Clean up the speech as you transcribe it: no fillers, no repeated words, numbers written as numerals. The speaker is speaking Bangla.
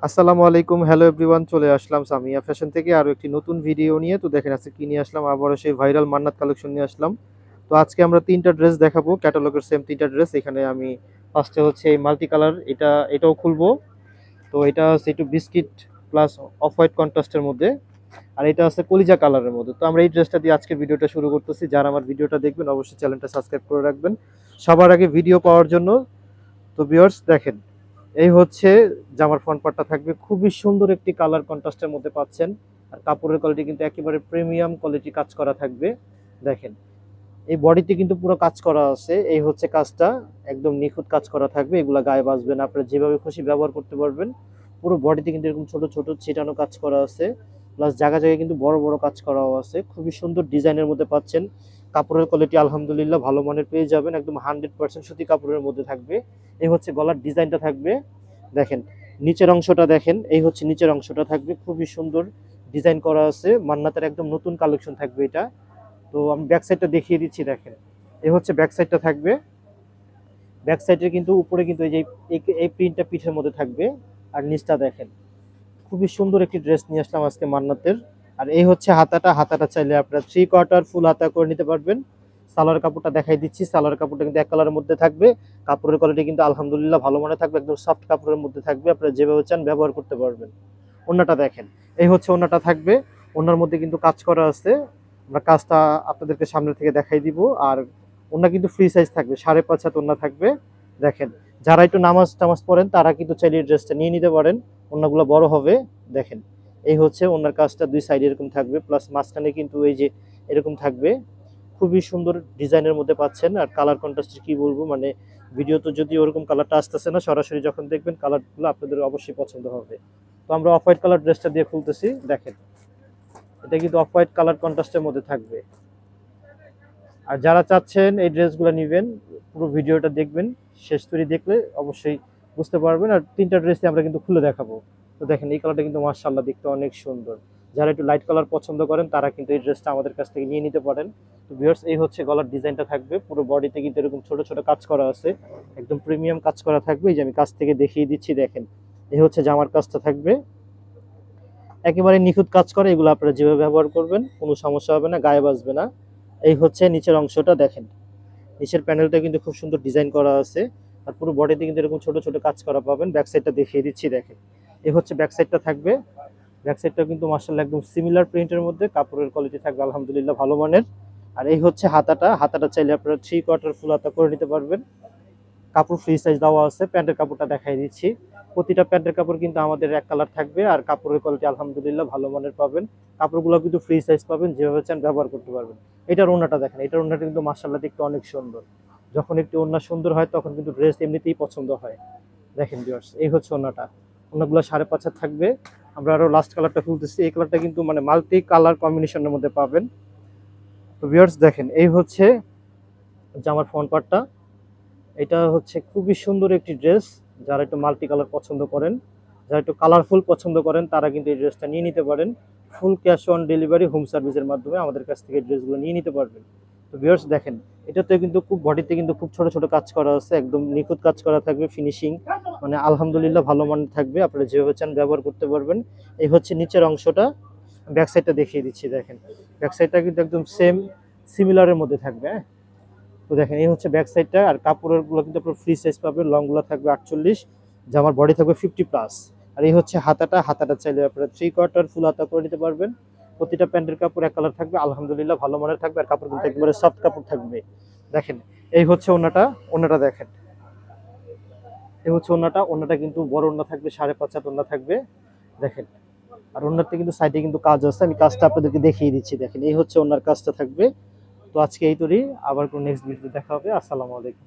আসসালামু আলাইকুম, হ্যালো এভরিওয়ান। চলে আসলাম সামিয়া ফ্যাশন থেকে আরো একটি নতুন ভিডিও নিয়ে। তো দেখেন আজকে কি নিয়ে আসলাম, আবারও সেই ভাইরাল মান্নাত কালেকশন নিয়ে আসলাম। তো আজকে আমরা তিনটা ড্রেস দেখাবো, ক্যাটালগের সেম তিনটা ড্রেস। এখানে আমি ফার্স্টে হচ্ছে এই মাল্টি কালার, এটাও খুলবো। তো এটা হচ্ছে একটু বিস্কিট প্লাস অফ হোয়াইট কন্ট্রাস্টের মধ্যে, আর এটা আছে কলিজা কালারের মধ্যে। তো আমরা এই ড্রেসটা দিয়ে আজকে ভিডিওটা শুরু করতেছি। যারা আমার ভিডিওটা দেখবেন অবশ্যই চ্যানেলটা সাবস্ক্রাইব করে রাখবেন সবার আগে ভিডিও পাওয়ার জন্য। তো ভিউয়ার্স দেখেন, এই হচ্ছে জামার ফ্রন্ট পার্টটা থাকবে, খুবই সুন্দর একটি কালার কন্ট্রাস্টের মধ্যে পাচ্ছেন। আর কাপড়ের কোয়ালিটি কিন্তু একেবারে প্রিমিয়াম কোয়ালিটি কাজ করা থাকবে। দেখেন, এই বডিতে কিন্তু পুরো কাজ করা আছে। এই হচ্ছে কাজটা, একদম নিখুঁত কাজ করা থাকবে, এগুলা গায়ে বাজবে না, আপনারা যেভাবে খুশি ব্যবহার করতে পারবেন। পুরো বডিতে কিন্তু এরকম ছোট ছোট ছিটানো কাজ করা আছে, প্লাস জায়গায় জায়গায় কিন্তু বড় বড় কাজ করাও আছে। খুবই সুন্দর ডিজাইনের মধ্যে পাচ্ছেন। কাপড়ের কোয়ালিটি আলহামদুলিল্লাহ ভালো মানের পেয়ে যাবেন, একদম 100% সুতি কাপড়ের মধ্যে থাকবে। এই হচ্ছে গলার ডিজাইনটা থাকবে। দেখেন, নিচের অংশটা দেখেন, এই হচ্ছে নিচের অংশটা থাকবে, খুবই সুন্দর ডিজাইন করা আছে। মান্নাতের একদম নতুন কালেকশন থাকবে এটা। তো আমি ব্যাক সাইডটা দেখিয়ে দিচ্ছি, দেখেন এই হচ্ছে ব্যাক সাইডটা থাকবে। ব্যাক সাইডে কিন্তু উপরে কিন্তু এই যে এই প্রিন্টটা পিঠের মধ্যে থাকবে। আর নিচটা দেখেন, খুবই সুন্দর একটি ড্রেস নিয়ে আসলাম আজকে মান্নাতের। আর এই হচ্ছে হাতাটা, হাতাটা চাইলে আপনারা 3/4 ফুল হাতা করে নিতে পারবেন। সালোয়ার কাপড়টা দেখাই দিচ্ছি, সালোয়ার কাপড়টা কিন্তু এক কালারের মধ্যে থাকবে। কাপড়ের কোয়ালিটি কিন্তু আলহামদুলিল্লাহ ভালো মানের থাকবে, একদম সফট কাপড়ের মধ্যে থাকবে, আপনারা যেভাবে চান ব্যবহার করতে পারবেন। ওন্নাটা দেখেন, এই হচ্ছে ওন্নাটা থাকবে। ওন্নার মধ্যে কিন্তু কাজ করা আছে, আমরা কাজটা আপনাদেরকে সামনে থেকে দেখাই দিব। আর ওন্না কিন্তু ফ্রি সাইজ থাকবে, 5.5 হাত ওন্না থাকবে। দেখেন, যারা একটু নামাজ টামাজ পড়েন তারা কিন্তু চাইলে এই ড্রেসটা নিয়ে নিতে পারেন, ওন্নাগুলো বড় হবে। দেখেন, এই হচ্ছে ওন্নার কাজটা, দুই সাইডে এরকম থাকবে, প্লাস মাঝখানে কিন্তু এই যে এরকম থাকবে। খুবই সুন্দর ডিজাইনের মধ্যে পাচ্ছেন। আর কালার কন্ট্রাস্ট কি বলবো, মানে ভিডিও তো যদি ওরকম কালারটা আসতেছে না, সরাসরি যখন দেখবেন কালারগুলো আপনাদের অবশ্যই পছন্দ হবে। তো আমরা অফ হোয়াইট কালার ড্রেসটা দিয়ে খুলতেছি। দেখেন, এটা কিন্তু অফ হোয়াইট কালার কন্ট্রাস্টের মধ্যে থাকবে। আর যারা চাচ্ছেন এই ড্রেসগুলো নেবেন, পুরো ভিডিওটা দেখবেন, শেষ তৈরি দেখলে অবশ্যই বুঝতে পারবেন। আর তিনটা ড্রেসই আমরা কিন্তু খুলে দেখাবো। তো দেখেন, এই কালারটা কিন্তু মাশাআল্লাহ দেখতে অনেক সুন্দর। যারা একটু লাইট কালার পছন্দ করেন তারা কিন্তু এই ড্রেসটা আমাদের কাছ থেকে নিয়ে নিতে পারেন। তো ভিউয়ার্স, এই হচ্ছে গলার ডিজাইনটা থাকবে, পুরো বডিতে কিন্তু এরকম ছোট ছোট কাজ করা আছে, একদম প্রিমিয়াম কাজ করা থাকবে। এই যে আমি কাছ থেকে দেখিয়ে দিচ্ছি, দেখেন এই হচ্ছে জামার কাজটা থাকবে, একেবারে নিখুঁত কাজ করে। এগুলো আপনারা যেভাবে ব্যবহার করবেন কোনো সমস্যা হবে না, গায়ে বাজবে না। এই হচ্ছে নিচের অংশটা, দেখেন নিচের প্যানেলটা কিন্তু খুব সুন্দর ডিজাইন করা আছে। আর পুরো বডিতে কিন্তু এরকম ছোট ছোট কাজ করা পাবেন। ব্যাক সাইডটা দেখিয়ে দিচ্ছি, দেখেন এই হচ্ছে ব্যাক সাইডটা থাকবে। ব্যাক সাইডটা কিন্তু মার্শাল্লাহ একদম সিমিলার প্রিন্টের মধ্যে, কাপড়ের কোয়ালিটি থাকবে আলহামদুলিল্লাহ ভালো মানের। আর এই হচ্ছে হাতাটা, হাতাটা চাইলে আপনারা 3/4 ফুল হাতা করে নিতে পারবেন। কাপড় ফ্রি সাইজ দেওয়া আছে। প্যান্টের কাপড়টা দেখাই দিচ্ছি, প্রতিটা প্যান্টের কাপড় কিন্তু আমাদের এক কালার থাকবে। আর কাপড়ের কোয়ালিটি আলহামদুলিল্লাহ ভালো মানের পাবেন। কাপড়গুলো কিন্তু ফ্রি সাইজ পাবেন, যেভাবে চান ব্যবহার করতে পারবেন। এটার ওড়নাটা দেখেন, এটার ওড়নাটা কিন্তু মাশাআল্লাহ দেখতে অনেক সুন্দর। যখন একটু ওড়না সুন্দর হয় তখন কিন্তু ড্রেস এমনিতেই পছন্দ হয়। দেখেন ভিউয়ার্স, এই হচ্ছে ওড়নাটা, ওড়নাগুলো 5.5 হাত থাকবে। আমরা আরো লাস্ট কালারটা খুলতেছি, এই কালারটা কিন্তু মানে মাল্টি কালার কম্বিনেশনের মধ্যে পাবেন। তো ভিউয়ার্স দেখেন, এই হচ্ছে জামার ফ্রন্ট পার্টটা। এটা হচ্ছে খুবই সুন্দর একটি ড্রেস। যারা একটু মাল্টি কালার পছন্দ করেন, যারা একটু কালারফুল পছন্দ করেন তারা কিন্তু এই ড্রেসটা নিয়ে নিতে পারেন। Full cash on delivery home সার্ভিসের মাধ্যমে আমাদের কাছ থেকে ড্রেসগুলো নিয়ে নিতে পারবেন। তো ভিউয়ার্স দেখেন, এটাতে কিন্তু খুব বডিতে কিন্তু খুব ছোট ছোট কাজ করা আছে, একদম নিখুঁত কাজ করা থাকবে, ফিনিশিং মানে আলহামদুলিল্লাহ ভালো মানের থাকবে, আপনারা যেভাবে চান ব্যবহার করতে পারবেন। এই হচ্ছে নিচের অংশটা, ব্যাক সাইডটা দেখিয়ে দিচ্ছি, দেখেন ব্যাক সাইডটা কিন্তু একদম সেম সিমিলারের মধ্যে থাকবে। হ্যাঁ, তো দেখেন এই হচ্ছে ব্যাক সাইডটা। আর কাপড়ের গুলো কিন্তু আপনার ফ্রি সাইজ পাবেন, লং গুলো থাকবে 48, জামার বডি থাকবে 50+। আর এই হচ্ছে হাতাটা, হাতাটা চাইলে আপনারা 3/4 ফুল হাতা করে নিতে পারবেন। প্রতিটা প্যান্টের কাপড় এক কালার থাকবে, আলহামদুলিল্লাহ ভালো মানের থাকবে। আর কাপড় কিন্তু একেবারে সফট কাপড় থাকবে। দেখেন, এই হচ্ছে ওন্নাটা, ওন্নাটা দেখেন, এই হচ্ছে ওন্নাটা। ওন্নাটা কিন্তু বড় ওন্না থাকবে, 5.5 হাত ওন্না থাকবে। দেখেন, আর ওন্নাতে কিন্তু সাইডে কিন্তু কাজ আছে, আমি কাজটা আপনাদেরকে দেখিয়ে দিচ্ছি। দেখেন, এই হচ্ছে ওন্নার কাজটা থাকবে। তো আজকে এই তোরই, আবার কোন নেক্সট ভিডিও দেখা হবে। আসসালামু আলাইকুম।